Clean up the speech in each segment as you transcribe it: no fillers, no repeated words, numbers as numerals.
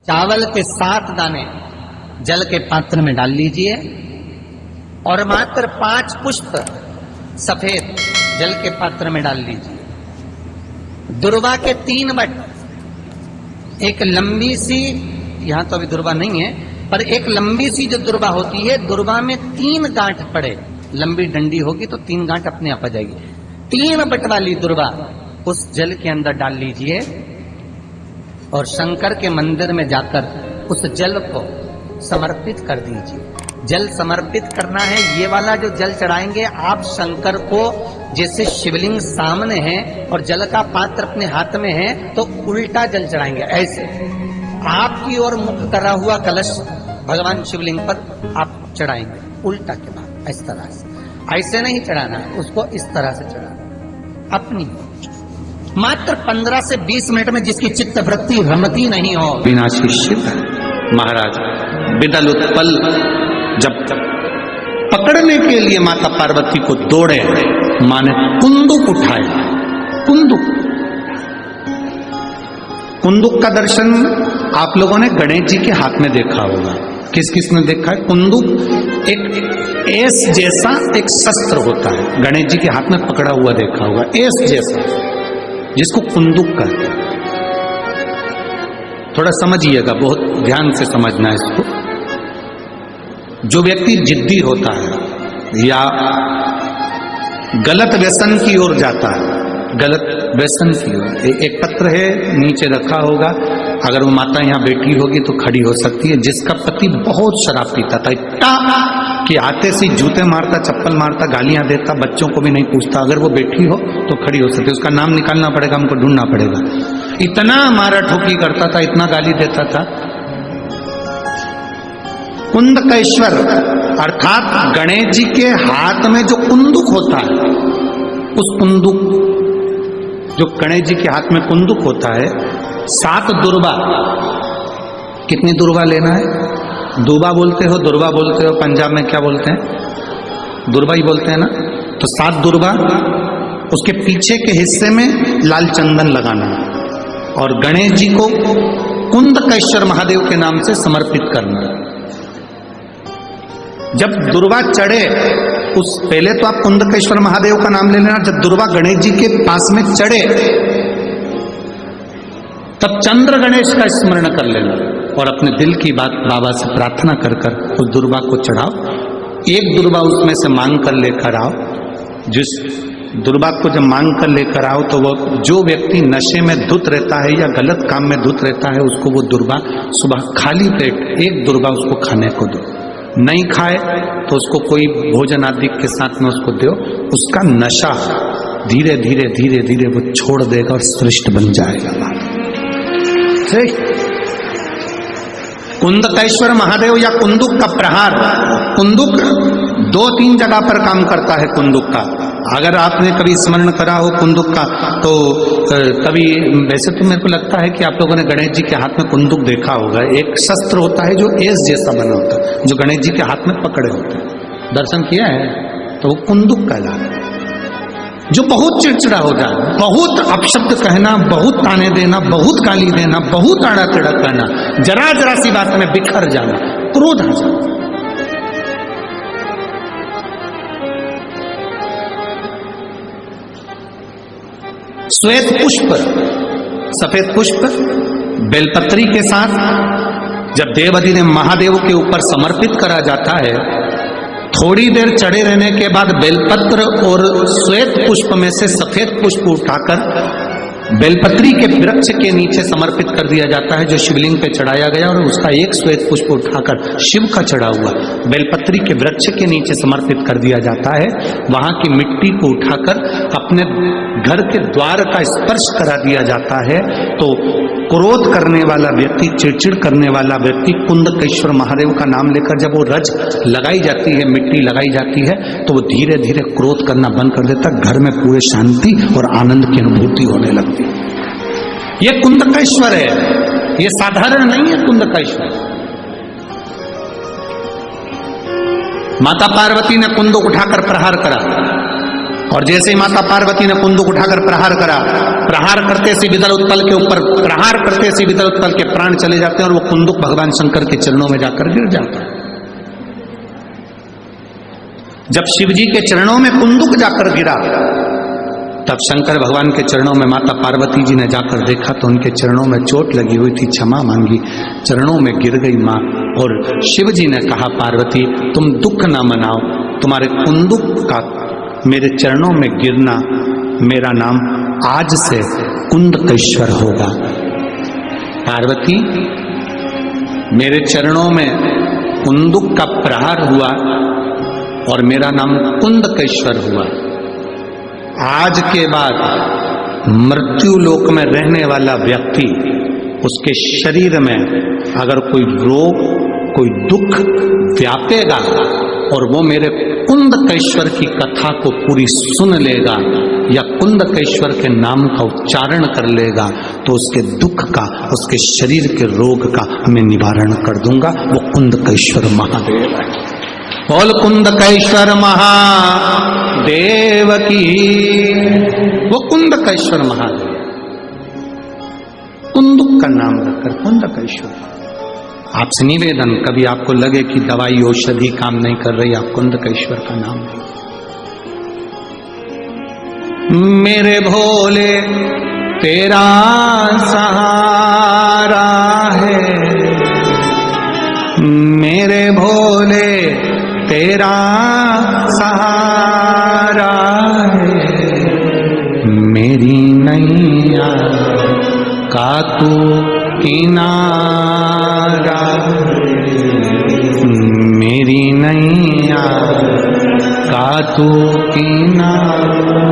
चावल के 7 दाने जल के पात्र में डाल लीजिए और मात्र 5 पुष्प सफेद जल के पात्र में डाल लीजिए। दुर्वा के 3 बट, एक लंबी सी, यहां तो अभी दुर्वा नहीं है, पर एक लंबी सी जो दुर्वा होती है, दुर्वा में 3 गांठ पड़े, लंबी डंडी होगी तो 3 गांठ अपने आप आ जाएगी। 3 बट वाली दुर्वा उस जल के अंदर डाल लीजिए और शंकर के मंदिर में जाकर उस जल को समर्पित कर दीजिए। जल समर्पित करना है, ये वाला जो जल चढ़ाएंगे आप शंकर को, जैसे शिवलिंग सामने है और जल का पात्र अपने हाथ में है तो उल्टा जल चढ़ाएंगे। ऐसे आपकी ओर मुख करा हुआ कलश भगवान शिवलिंग पर आप चढ़ाएंगे, उल्टा के बाद इस तरह से। ऐसे नहीं चढ़ाना, उसको इस तरह से चढ़ाना। अपनी मात्र 15 से 20 मिनट में जिसकी चित्त वृत्ति रमती नहीं हो। विनाशी शिव महाराज बिदल उत्पल जब पकड़ने के लिए माता पार्वती को दौड़े, माने कुंदुक उठाया। कुंदुक का दर्शन आप लोगों ने गणेश जी के हाथ में देखा होगा। किस किस ने देखा है? कुंदुक एक एस जैसा एक शस्त्र होता है, गणेश जी के हाथ में पकड़ा हुआ देखा होगा, एस जैसा, जिसको कुंदुक कहते हैं। थोड़ा समझिएगा, बहुत ध्यान से समझना है इसको। जो व्यक्ति जिद्दी होता है या गलत व्यसन की ओर जाता है, गलत व्यसन की ओर, एक पत्र है नीचे रखा होगा, अगर वो माता यहाँ बैठी होगी तो खड़ी हो सकती है, जिसका पति बहुत शराब पीता था, इतना कि आते से जूते मारता, चप्पल मारता, गालियां देता, बच्चों को भी नहीं पूछता, अगर वो बैठी हो तो खड़ी हो सकती है। उसका नाम निकालना पड़ेगा, हमको ढूंढना पड़ेगा। इतना मारा ठोकी करता था, इतना गाली देता था। कुंदकेश्वर अर्थात गणेश जी के हाथ में जो कुंदुक होता है, उस कुंदुक, जो गणेश जी के हाथ में कुंदुक होता है, 7 दुर्वा। कितनी दुर्वा लेना है? दुर्वा बोलते हो, दुर्वा बोलते हो, पंजाब में क्या बोलते हैं? दुर्वा ही बोलते हैं ना। तो 7 दुर्वा, उसके पीछे के हिस्से में लाल चंदन लगाना और गणेश जी को कुंदकेश्वर महादेव के नाम से समर्पित करना। जब दुर्वा चढ़े, उस पहले तो आप कुंदकेश्वर महादेव का नाम ले लेना। जब दुर्वा गणेश जी के पास में चढ़े तब चंद्र गणेश का स्मरण कर लेना और अपने दिल की बात बाबा से प्रार्थना कर कर उस दुर्वा को चढ़ाओ। एक दुर्वा उसमें से मांग कर लेकर आओ। जिस दुर्वा को जब मांग कर लेकर आओ तो वो, जो व्यक्ति नशे में धुत रहता है या गलत काम में धुत रहता है, उसको वो दुर्वा सुबह खाली पेट एक दुर्वा उसको खाने को दो। नहीं खाए तो उसको कोई भोजन आदि के साथ में उसको दो। उसका नशा धीरे धीरे धीरे धीरे वो छोड़ देगा और श्रेष्ठ बन जाएगा। कुंदकेश्वर महादेव या कुंदुक का प्रहार, कुंदुक 2-3 जगह पर काम करता है। कुंदुक का अगर आपने कभी स्मरण करा हो कुंदुक का, तो कभी, वैसे तो मेरे को लगता है कि आप लोगों ने गणेश जी के हाथ में कुंदुक देखा होगा। एक शस्त्र होता है जो एस जैसा बना होता है, जो गणेश जी के हाथ में पकड़े होते हैं। दर्शन किया है तो वो कुंदुक कहलाता है। जो बहुत चिड़चिड़ा हो जाए, बहुत अपशब्द कहना, बहुत ताने देना, बहुत गाली देना, बहुत आड़ा टेढ़ा करना, जरा जरा सी बात में बिखर जाना, क्रोध आ जाना। श्वेत पुष्प, सफेद पुष्प बेलपत्री के साथ जब देवाधिदेव महादेव के ऊपर समर्पित करा जाता है, थोड़ी देर चढ़े रहने के बाद बेलपत्र और श्वेत पुष्प में से सफेद पुष्प उठाकर बेलपत्री के वृक्ष के नीचे समर्पित कर दिया जाता है, जो शिवलिंग पे चढ़ाया गया, और उसका एक श्वेत पुष्प उठाकर शिव का चढ़ा हुआ बेलपत्री के वृक्ष के नीचे समर्पित कर दिया जाता है। वहां की मिट्टी को उठाकर अपने घर के द्वार का स्पर्श करा दिया जाता है। तो क्रोध करने वाला व्यक्ति, चिड़चिड़ करने वाला व्यक्ति कुंदकेश्वर महादेव का नाम लेकर जब वो रज लगाई जाती है, मिट्टी लगाई जाती है, तो वो धीरे धीरे क्रोध करना बंद कर देता। घर में पूरे शांति और आनंद की अनुभूति होने लगती। ये कुंदकेश्वर है, ये साधारण नहीं है। कुंदकेश्वर माता पार्वती ने कुंदुक उठाकर प्रहार करा, और जैसे ही माता पार्वती ने कुंदुक उठाकर प्रहार करा, प्रहार करते से विदल उत्पल के ऊपर प्रहार करते से विदल उत्पल के प्राण चले जाते हैं और वो कुंदुक भगवान शंकर के चरणों में जाकर गिर जाता है। जब शिव जी के चरणों में कुंदुक जाकर गिरा, तब शंकर भगवान के चरणों में माता पार्वती जी ने जाकर देखा तो उनके चरणों में चोट लगी हुई थी, क्षमा मांगी, चरणों में गिर गई मां। और शिव जी ने कहा, पार्वती तुम दुख ना मनाओ, तुम्हारे कुंदुक का मेरे चरणों में गिरना, मेरा नाम आज से कुंदकेश्वर होगा। पार्वती, मेरे चरणों में कुंदुक का प्रहार हुआ और मेरा नाम कुंदकेश्वर हुआ। आज के बाद मृत्यु लोक में रहने वाला व्यक्ति, उसके शरीर में अगर कोई रोग, कोई दुख व्यापेगा और वो मेरे कुंदकेश्वर की कथा को पूरी सुन लेगा या कुंदकेश्वर के नाम का उच्चारण कर लेगा, तो उसके दुख का, उसके शरीर के रोग का मैं निवारण कर दूंगा। वो कुंदकेश्वर महादेव है। बोल कुंदकेश्वर महादेव की। वो कुंदकेश्वर महादेव, कुंदुक का नाम रखकर कुंदकेश्वर। आपसे निवेदन, कभी आपको लगे कि दवाई औषधि काम नहीं कर रही, आप कुंदकेश्वर का नाम लो। मेरे भोले तेरा सहारा है, मेरे भोले तेरा सहारा है, मेरी नैया का तू किनारा, मेरी नैया का तू किनारा।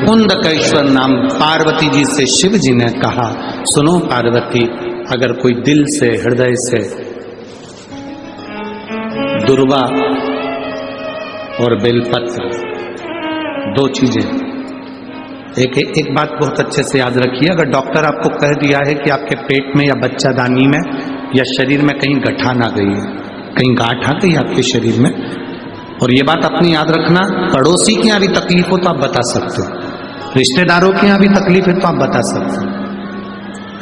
कुंदकेश्वर नाम पार्वती जी से शिव जी ने कहा, सुनो पार्वती, अगर कोई दिल से, हृदय से दुर्वा और बेलपत्र, दो चीजें, एक बात बहुत अच्छे से याद रखिए, अगर डॉक्टर आपको कह दिया है कि आपके पेट में या बच्चादानी में या शरीर में कहीं गठान आ गई है, कहीं गांठ आ गई आपके शरीर में, और ये बात अपनी याद रखना, पड़ोसी की यहां भी तकलीफ हो तो आप बता सकते हो, रिश्तेदारों की यहां भी तकलीफ है तो आप बता सकते हो।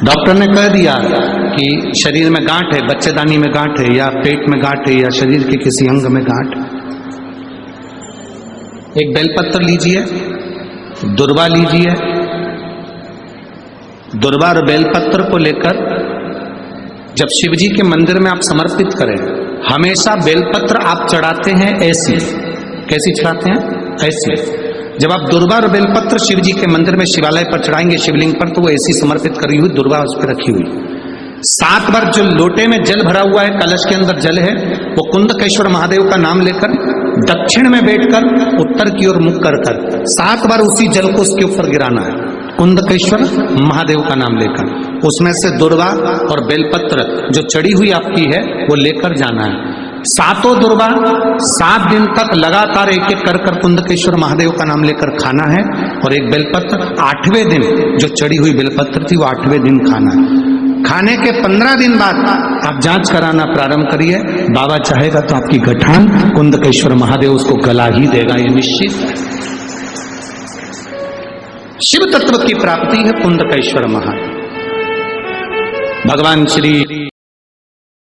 डॉक्टर ने कह दिया कि शरीर में गांठ है, बच्चेदानी में गांठ है, या पेट में गांठ है, या शरीर के किसी अंग में गांठ, एक बेलपत्र लीजिए, दुर्वा लीजिए, दुर्वा और बेलपत्र को लेकर जब शिव जी के मंदिर में आप समर्पित करें, हमेशा बेलपत्र आप चढ़ाते हैं ऐसी, कैसी चढ़ाते हैं? ऐसी। जब आप दुर्वा और बेलपत्र शिव जी के मंदिर में शिवालय पर चढ़ाएंगे, शिवलिंग पर, तो वो ऐसी समर्पित करी हुई दुर्वा उस पर रखी हुई। 7 बार जो लोटे में जल भरा हुआ है, कलश के अंदर जल है, वो कुंदकेश्वर महादेव का नाम लेकर दक्षिण में बैठकर उत्तर की ओर मुख कर 7 बार उसी जल को उसके ऊपर गिराना है, कुंदकेश्वर महादेव का नाम लेकर। उसमें से दुर्वा और बेलपत्र जो चढ़ी हुई आपकी है वो लेकर जाना है। 7 दुर्वा 7 दिन तक लगातार एक एक कर कुंदकेश्वर महादेव का नाम लेकर खाना है, और एक बेलपत्र 8वें दिन जो चढ़ी हुई बेलपत्र थी वो 8वें दिन खाना है। खाने के 15 दिन बाद आप जांच कराना प्रारंभ करिए, बाबा चाहेगा तो आपकी गठान कुंदकेश्वर महादेव उसको गला ही देगा, ये निश्चित है। शिव तत्व की प्राप्ति है कुंदकेश्वर महादेव। भगवान श्री